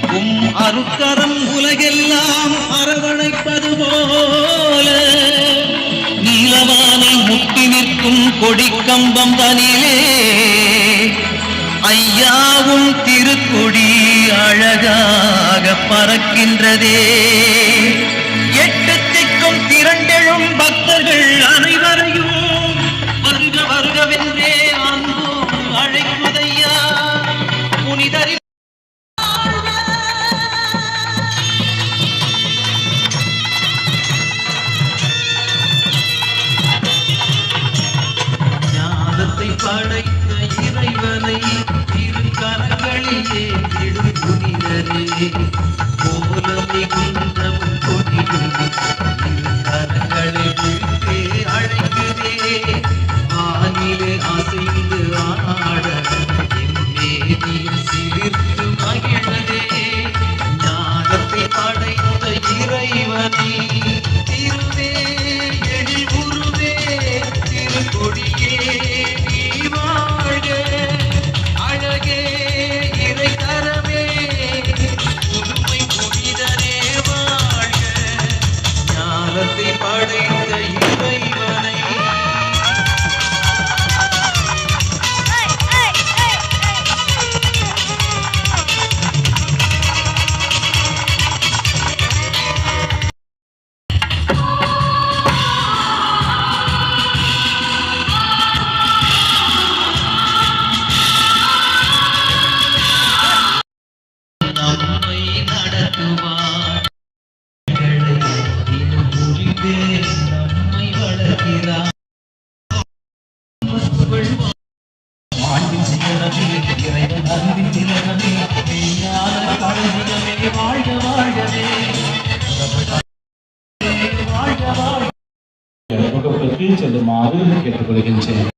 அருட்கரம் உலகெல்லாம் அரவணைப்பது போல நீலவானை முட்டி நிற்கும் கொடி கம்பம் தனிலே ஐயாவும் திருக்கொடி அழகாக பறக்கின்றதே. எட்டு திக்கும் திரண்டெழும் பக்தர்கள் அனைவரையும் வருக வருகவென்றே அன்போடு அழைப்பதையா புனிதரில் படைத்த இறைவனை திருக்கரங்களிலே விடும் புனிதரே கோலம் மிகுந்தவும் கொடியும் திருக்கரங்களை விட்டே அழைக்குதே. ஆனிலே அசைந்து ஆட எம்மேனியில் சிலிர்த்து மகிழதே. ஞானத்தை படைத்த இறைவனை திருவே எழில் உருவே திருக்கொடியே அழகே இறை தரவே புதுமை புனிதரே வாழ்க. ஞானத்தை படைத்த இறைவனை நம்மை வளர்க்கிறார். வாழ்வின் சிகரமே இறைவன் அன்பின் திலகமே மெய்ஞான களஞ்சியமே வாழ்க வாழ்கவே வாழ்க வாழ்க. வகுப்புக்கு செல்லுமாறு கேட்டுக்கொள்கின்றேன்.